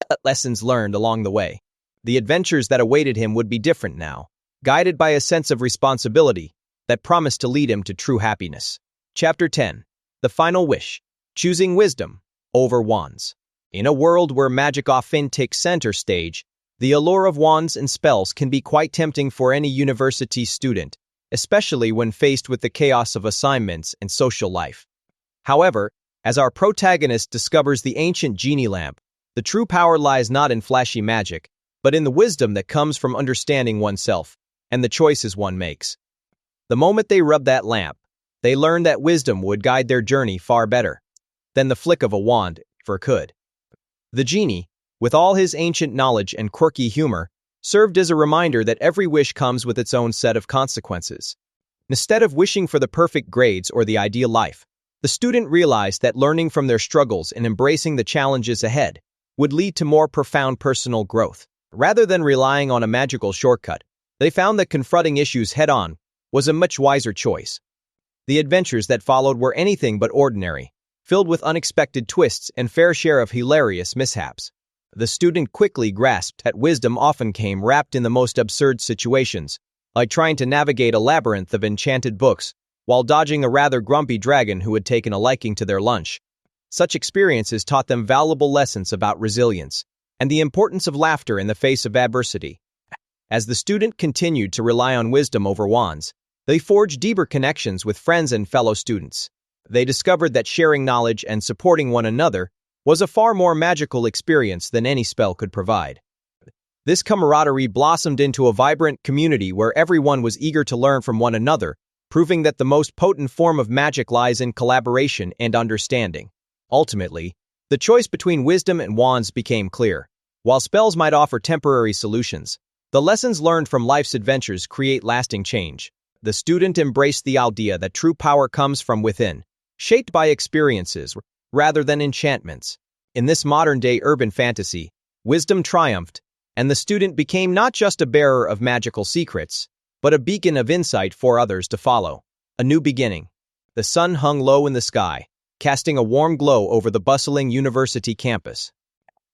but lessons learned along the way. The adventures that awaited him would be different now, guided by a sense of responsibility that promised to lead him to true happiness. Chapter 10. The Final Wish. Choosing Wisdom over Wands. In a world where magic often takes center stage, the allure of wands and spells can be quite tempting for any university student, especially when faced with the chaos of assignments and social life. However, as our protagonist discovers the ancient genie lamp, the true power lies not in flashy magic, but in the wisdom that comes from understanding oneself and the choices one makes. The moment they rubbed that lamp, they learned that wisdom would guide their journey far better than the flick of a wand ever could. The genie, with all his ancient knowledge and quirky humor, served as a reminder that every wish comes with its own set of consequences. Instead of wishing for the perfect grades or the ideal life, the student realized that learning from their struggles and embracing the challenges ahead would lead to more profound personal growth. Rather than relying on a magical shortcut, they found that confronting issues head-on was a much wiser choice. The adventures that followed were anything but ordinary, filled with unexpected twists and fair share of hilarious mishaps. The student quickly grasped that wisdom often came wrapped in the most absurd situations, like trying to navigate a labyrinth of enchanted books while dodging a rather grumpy dragon who had taken a liking to their lunch. Such experiences taught them valuable lessons about resilience and the importance of laughter in the face of adversity. As the student continued to rely on wisdom over wands, they forged deeper connections with friends and fellow students. They discovered that sharing knowledge and supporting one another was a far more magical experience than any spell could provide. This camaraderie blossomed into a vibrant community where everyone was eager to learn from one another, proving that the most potent form of magic lies in collaboration and understanding. Ultimately, the choice between wisdom and wands became clear. While spells might offer temporary solutions, the lessons learned from life's adventures create lasting change. The student embraced the idea that true power comes from within, shaped by experiences rather than enchantments. In this modern-day urban fantasy, wisdom triumphed, and the student became not just a bearer of magical secrets, but a beacon of insight for others to follow. A new beginning. The sun hung low in the sky, casting a warm glow over the bustling university campus.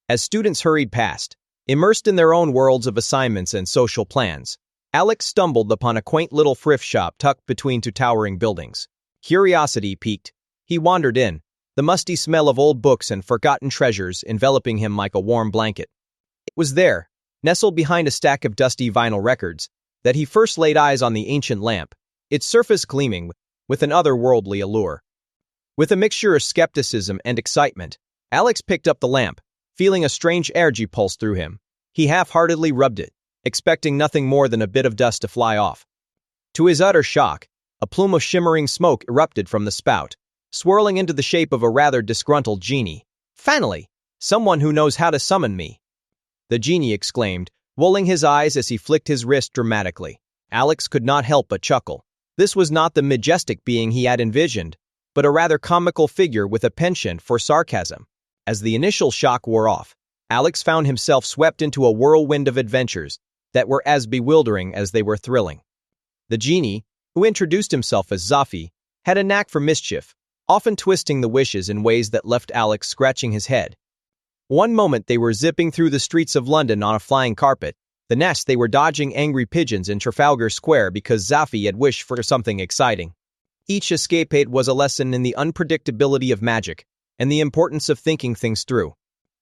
As students hurried past, immersed in their own worlds of assignments and social plans, Alex stumbled upon a quaint little thrift shop tucked between two towering buildings. Curiosity piqued. He wandered in, the musty smell of old books and forgotten treasures enveloping him like a warm blanket. It was there, nestled behind a stack of dusty vinyl records, that he first laid eyes on the ancient lamp, its surface gleaming with an otherworldly allure. With a mixture of skepticism and excitement, Alex picked up the lamp, feeling a strange energy pulse through him. He half-heartedly rubbed it, expecting nothing more than a bit of dust to fly off. To his utter shock, a plume of shimmering smoke erupted from the spout, swirling into the shape of a rather disgruntled genie. "Finally, someone who knows how to summon me!" the genie exclaimed, rolling his eyes as he flicked his wrist dramatically. Alex could not help but chuckle. This was not the majestic being he had envisioned, but a rather comical figure with a penchant for sarcasm. As the initial shock wore off, Alex found himself swept into a whirlwind of adventures that were as bewildering as they were thrilling. The genie, who introduced himself as Zafar, had a knack for mischief, often twisting the wishes in ways that left Alex scratching his head. One moment they were zipping through the streets of London on a flying carpet, the next they were dodging angry pigeons in Trafalgar Square because Zafar had wished for something exciting. Each escapade was a lesson in the unpredictability of magic and the importance of thinking things through.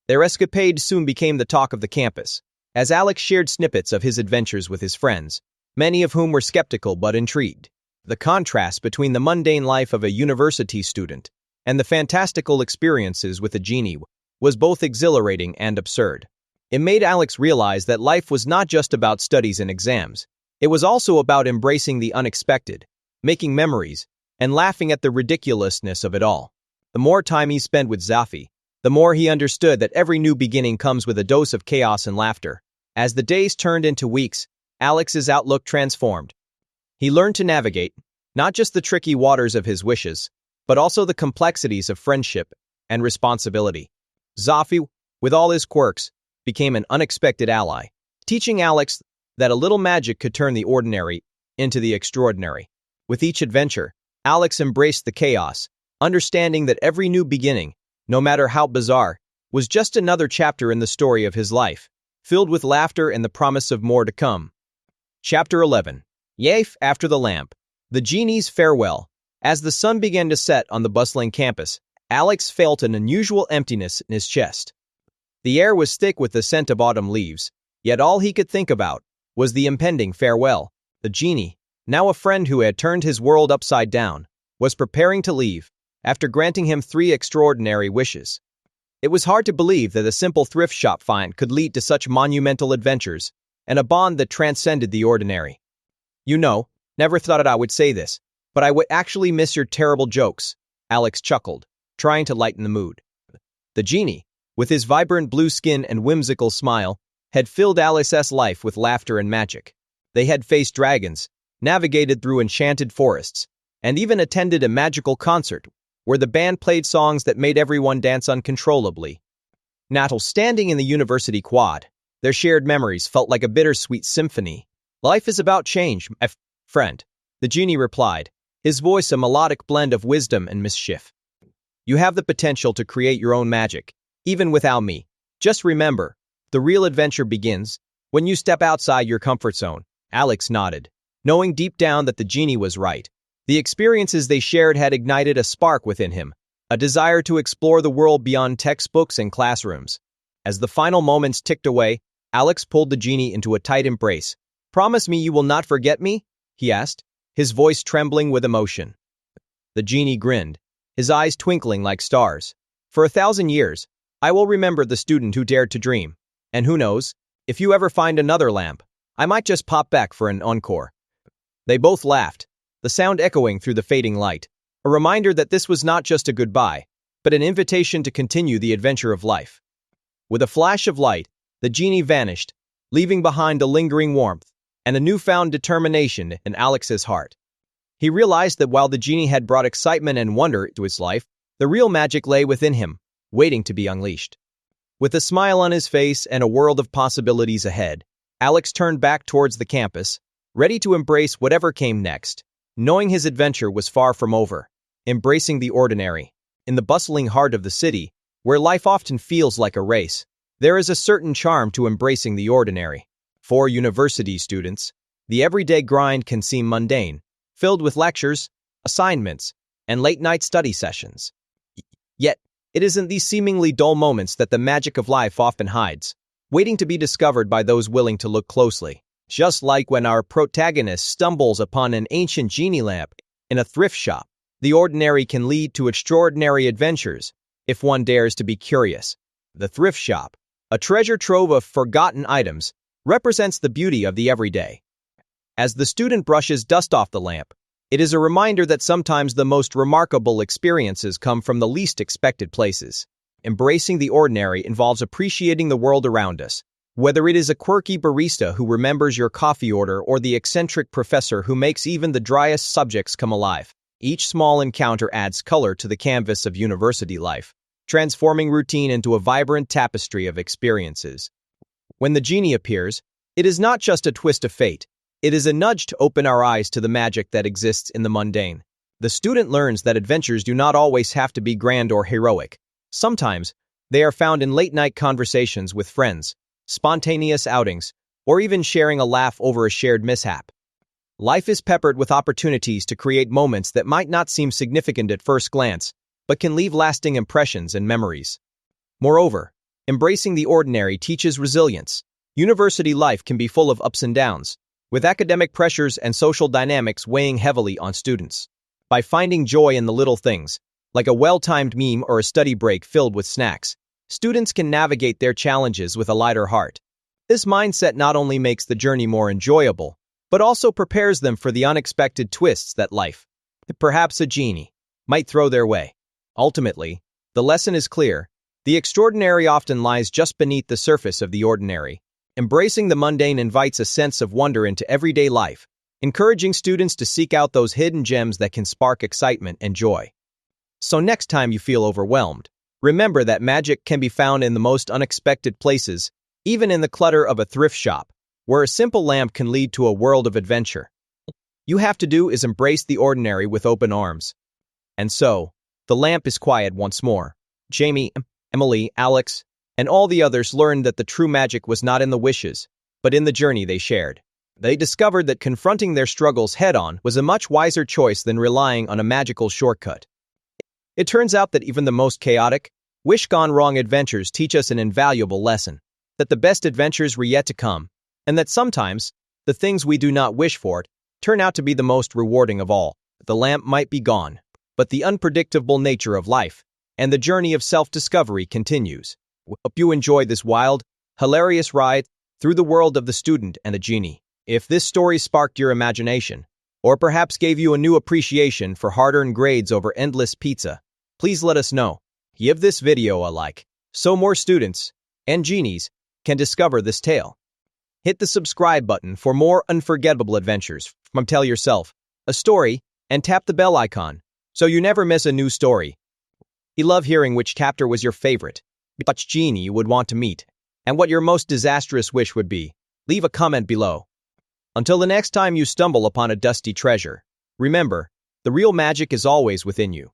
Their escapade soon became the talk of the campus, as Alex shared snippets of his adventures with his friends, many of whom were skeptical but intrigued. The contrast between the mundane life of a university student and the fantastical experiences with a genie was both exhilarating and absurd. It made Alex realize that life was not just about studies and exams. It was also about embracing the unexpected, making memories, and laughing at the ridiculousness of it all. The more time he spent with Zafar, the more he understood that every new beginning comes with a dose of chaos and laughter. As the days turned into weeks, Alex's outlook transformed. He learned to navigate, not just the tricky waters of his wishes, but also the complexities of friendship and responsibility. Zafar, with all his quirks, became an unexpected ally, teaching Alex that a little magic could turn the ordinary into the extraordinary. With each adventure, Alex embraced the chaos, understanding that every new beginning, no matter how bizarre, was just another chapter in the story of his life, filled with laughter and the promise of more to come. Chapter 11. Yaf After the Lamp. The Genie's Farewell. As the sun began to set on the bustling campus, Alex felt an unusual emptiness in his chest. The air was thick with the scent of autumn leaves, yet all he could think about was the impending farewell. The genie, now a friend who had turned his world upside down, was preparing to leave, after granting him 3 extraordinary wishes. It was hard to believe that a simple thrift shop find could lead to such monumental adventures, and a bond that transcended the ordinary. "You know, never thought I would say this, but I would actually miss your terrible jokes," Alex chuckled, trying to lighten the mood. The genie, with his vibrant blue skin and whimsical smile, had filled Alice's life with laughter and magic. They had faced dragons, navigated through enchanted forests, and even attended a magical concert where the band played songs that made everyone dance uncontrollably. Now, standing in the university quad, their shared memories felt like a bittersweet symphony. "Life is about change, my friend," the genie replied, his voice a melodic blend of wisdom and mischief. "You have the potential to create your own magic, even without me. Just remember, the real adventure begins when you step outside your comfort zone." Alex nodded, knowing deep down that the genie was right. The experiences they shared had ignited a spark within him, a desire to explore the world beyond textbooks and classrooms. As the final moments ticked away, Alex pulled the genie into a tight embrace. "Promise me you will not forget me?" he asked, his voice trembling with emotion. The genie grinned, his eyes twinkling like stars. "For 1,000 years, I will remember the student who dared to dream. And who knows, if you ever find another lamp, I might just pop back for an encore." They both laughed, the sound echoing through the fading light, a reminder that this was not just a goodbye, but an invitation to continue the adventure of life. With a flash of light, the genie vanished, leaving behind a lingering warmth and a newfound determination in Alex's heart. He realized that while the genie had brought excitement and wonder to his life, the real magic lay within him, waiting to be unleashed. With a smile on his face and a world of possibilities ahead, Alex turned back towards the campus, ready to embrace whatever came next, knowing his adventure was far from over. Embracing the ordinary. In the bustling heart of the city, where life often feels like a race, there is a certain charm to embracing the ordinary. For university students, the everyday grind can seem mundane, filled with lectures, assignments, and late-night study sessions. Yet, it is in these seemingly dull moments that the magic of life often hides, waiting to be discovered by those willing to look closely. Just like when our protagonist stumbles upon an ancient genie lamp in a thrift shop, the ordinary can lead to extraordinary adventures if one dares to be curious. The thrift shop, a treasure trove of forgotten items, represents the beauty of the everyday. As the student brushes dust off the lamp, it is a reminder that sometimes the most remarkable experiences come from the least expected places. Embracing the ordinary involves appreciating the world around us. Whether it is a quirky barista who remembers your coffee order or the eccentric professor who makes even the driest subjects come alive, each small encounter adds color to the canvas of university life, transforming routine into a vibrant tapestry of experiences. When the genie appears, it is not just a twist of fate, it is a nudge to open our eyes to the magic that exists in the mundane. The student learns that adventures do not always have to be grand or heroic. Sometimes, they are found in late-night conversations with friends, spontaneous outings, or even sharing a laugh over a shared mishap. Life is peppered with opportunities to create moments that might not seem significant at first glance, but can leave lasting impressions and memories. Moreover, embracing the ordinary teaches resilience. University life can be full of ups and downs, with academic pressures and social dynamics weighing heavily on students. By finding joy in the little things, like a well-timed meme or a study break filled with snacks, students can navigate their challenges with a lighter heart. This mindset not only makes the journey more enjoyable, but also prepares them for the unexpected twists that life, perhaps a genie, might throw their way. Ultimately, the lesson is clear. The extraordinary often lies just beneath the surface of the ordinary. Embracing the mundane invites a sense of wonder into everyday life, encouraging students to seek out those hidden gems that can spark excitement and joy. So next time you feel overwhelmed, remember that magic can be found in the most unexpected places, even in the clutter of a thrift shop, where a simple lamp can lead to a world of adventure. You have to do is embrace the ordinary with open arms. And so, the lamp is quiet once more. Jamie, Emily, Alex, and all the others learned that the true magic was not in the wishes, but in the journey they shared. They discovered that confronting their struggles head-on was a much wiser choice than relying on a magical shortcut. It turns out that even the most chaotic, Wish Gone Wrong adventures teach us an invaluable lesson, that the best adventures were yet to come, and that sometimes, the things we do not wish for turn out to be the most rewarding of all. The lamp might be gone, but the unpredictable nature of life and the journey of self-discovery continues. Hope you enjoyed this wild, hilarious ride through the world of the student and the genie. If this story sparked your imagination, or perhaps gave you a new appreciation for hard-earned grades over endless pizza, please let us know. Give this video a like, so more students and genies can discover this tale. Hit the subscribe button for more unforgettable adventures from Tell Yourself a Story, and tap the bell icon so you never miss a new story. We love hearing which chapter was your favorite, which genie you would want to meet, and what your most disastrous wish would be. Leave a comment below. Until the next time you stumble upon a dusty treasure, remember, the real magic is always within you.